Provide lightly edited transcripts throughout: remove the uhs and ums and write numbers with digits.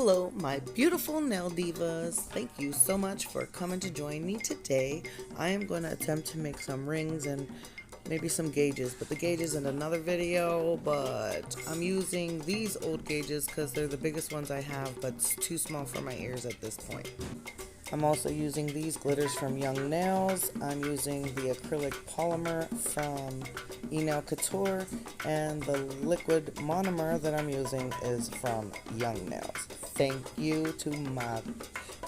Hello, my beautiful nail divas. Thank you so much for coming to join me today. I am going to attempt to make some rings and maybe some gauges, but the gauges in another video. But I'm using these old gauges because they're the biggest ones I have, but it's too small for my ears at this point. I'm also using these glitters from Young Nails. I'm using the acrylic polymer from Nail Couture, and the liquid monomer that I'm using is from Young Nails. Thank you to my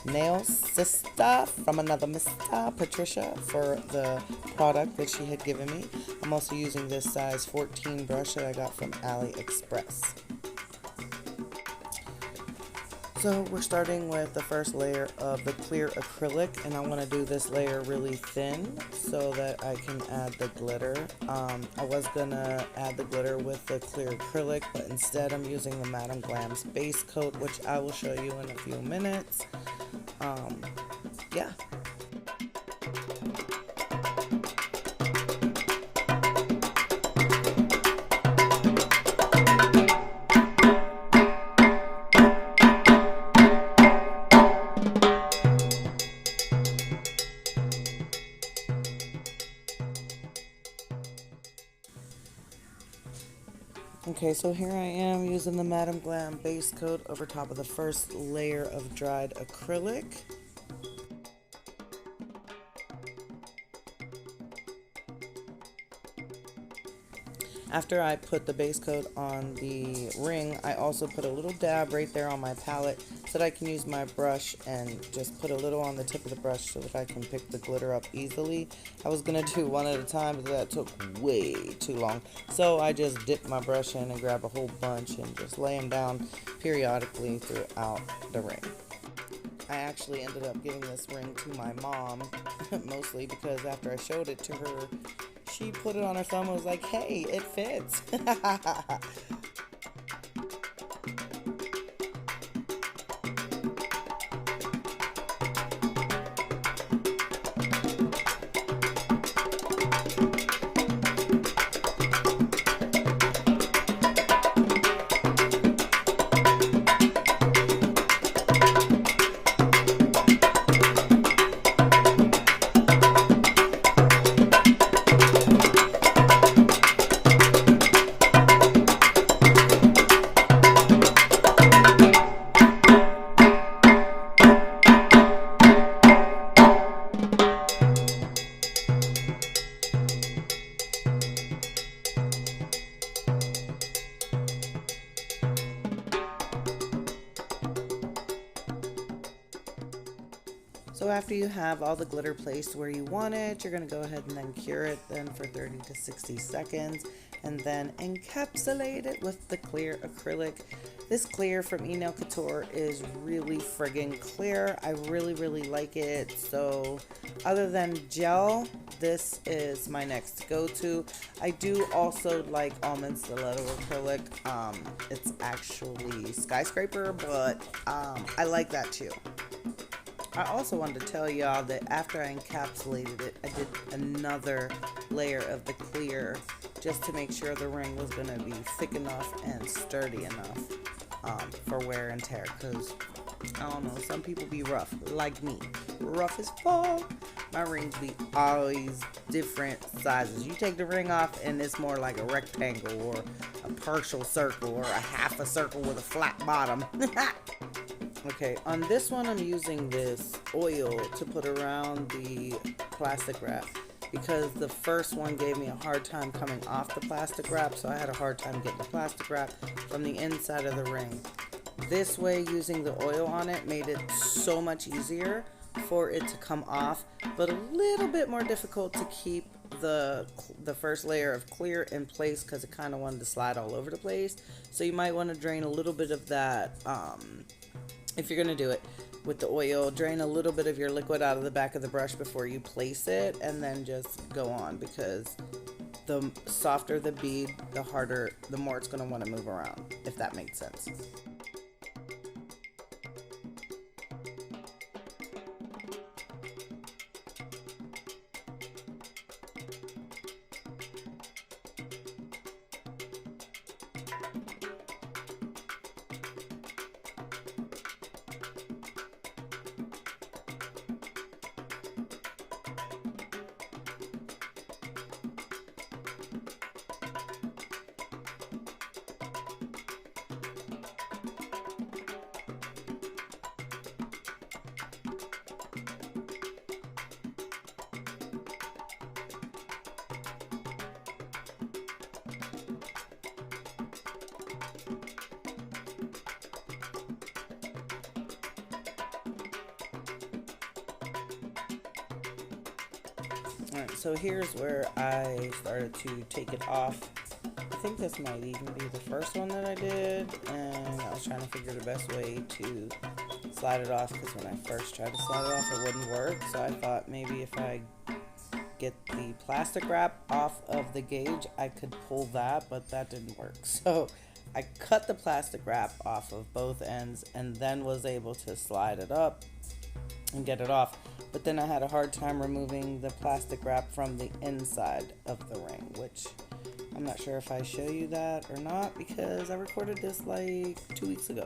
nail sister from another Mr. Patricia for the product that she had given me. I'm also using this size 14 brush that I got from AliExpress. So we're starting with the first layer of the clear acrylic, and I want to do this layer really thin so that I can add the glitter. I was going to add the glitter with the clear acrylic, but instead I'm using the Madam Glam's base coat, which I will show you in a few minutes. Yeah. Okay, so here I am using the Madam Glam base coat over top of the first layer of dried acrylic. After I put the base coat on the ring, I also put a little dab right there on my palette so that I can use my brush and just put a little on the tip of the brush so that I can pick the glitter up easily. I was going to do one at a time, but that took way too long. So I just dipped my brush in and grab a whole bunch and just lay them down periodically throughout the ring. I actually ended up giving this ring to my mom, mostly because after I showed it to her, she put it on her thumb and was like, hey, it fits. So after you have all the glitter placed where you want it, you're going to go ahead and then cure it then for 30 to 60 seconds and then encapsulate it with the clear acrylic. This clear from Nail Couture is really friggin' clear. I really like it. So other than gel, this is my next go-to. I do also like almond stiletto acrylic. It's actually skyscraper, but I like that too. I also wanted to tell y'all that after I encapsulated it, I did another layer of the clear just to make sure the ring was going to be thick enough and sturdy enough for wear and tear, because I don't know, some people be rough like me, rough as fuck. My rings be always different sizes. You take the ring off and it's more like a rectangle or a partial circle or a half a circle with a flat bottom. Okay, on this one I'm using this oil to put around the plastic wrap because the first one gave me a hard time coming off the plastic wrap, so I had a hard time getting the plastic wrap from the inside of the ring. This way, using the oil on it made it so much easier for it to come off, but a little bit more difficult to keep the first layer of clear in place because it kind of wanted to slide all over the place. So you might want to drain a little bit of that. If you're going to do it with the oil, drain a little bit of your liquid out of the back of the brush before you place it, and then just go on, because the softer the bead, the more it's going to want to move around, if that makes sense. Alright, so here's where I started to take it off. I think this might even be the first one that I did, and I was trying to figure the best way to slide it off, because when I first tried to slide it off it wouldn't work. So I thought maybe if I get the plastic wrap off of the gauge I could pull that, but that didn't work. So I cut the plastic wrap off of both ends and then was able to slide it up and get it off. But then I had a hard time removing the plastic wrap from the inside of the ring, which I'm not sure if I show you that or not, because I recorded this like 2 weeks ago.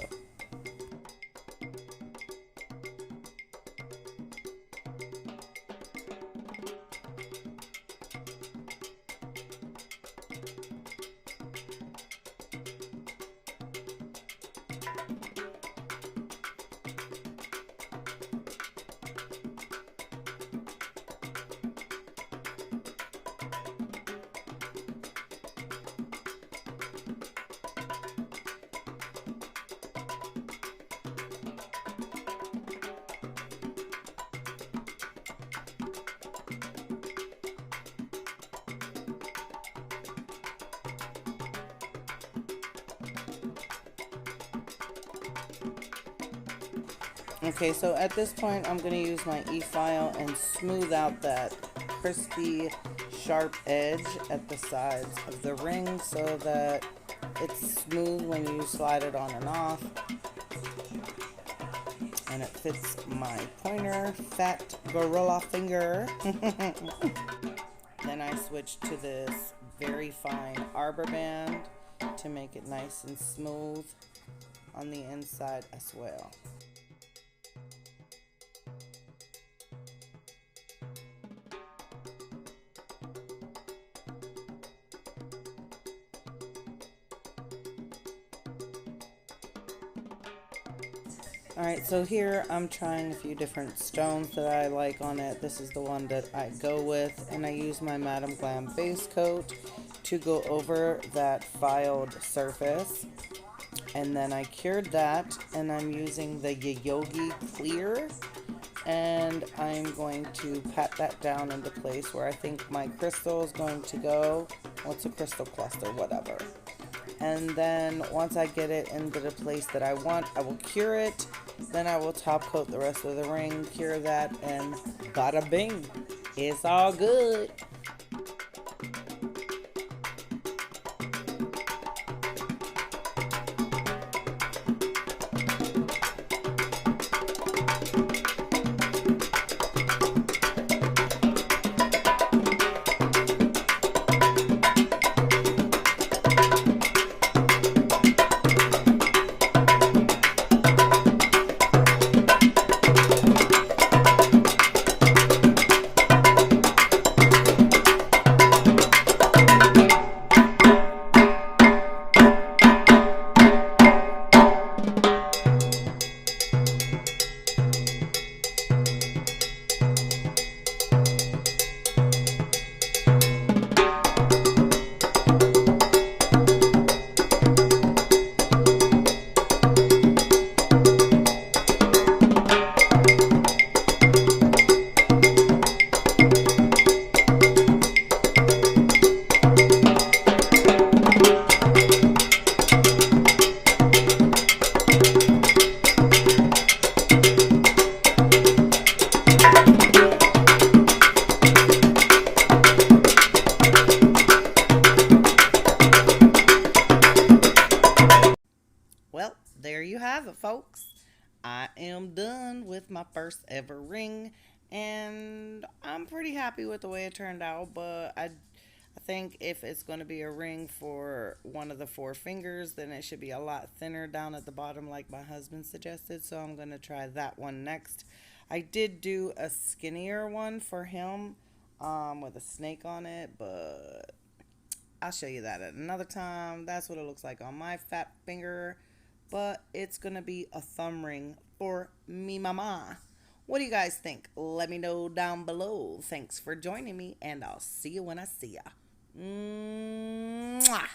Okay, so at this point I'm going to use my e-file and smooth out that crispy, sharp edge at the sides of the ring so that it's smooth when you slide it on and off. And it fits my pointer, fat gorilla finger. Then I switched to this very fine arbor band to make it nice and smooth on the inside as well. Alright, so here I'm trying a few different stones that I like on it. This is the one that I go with, and I use my Madam Glam base coat to go over that filed surface. And then I cured that, and I'm using the Yogi Clear, and I'm going to pat that down into place where I think my crystal is going to go. What's a crystal cluster? Whatever. And then once I get it into the place that I want, I will cure it. Then I will top coat the rest of the ring, cure that, and bada bing. It's all good. Well, there you have it, folks. I am done with my first ever ring, and I'm pretty happy with the way it turned out, but I think if it's going to be a ring for one of the 4 fingers, then it should be a lot thinner down at the bottom like my husband suggested, so I'm going to try that one next. I did do a skinnier one for him with a snake on it, but I'll show you that at another time. That's what it looks like on my fat finger, but it's going to be a thumb ring for me mama. What do you guys think? Let me know down below. Thanks for joining me, and I'll see you when I see ya. Mwah.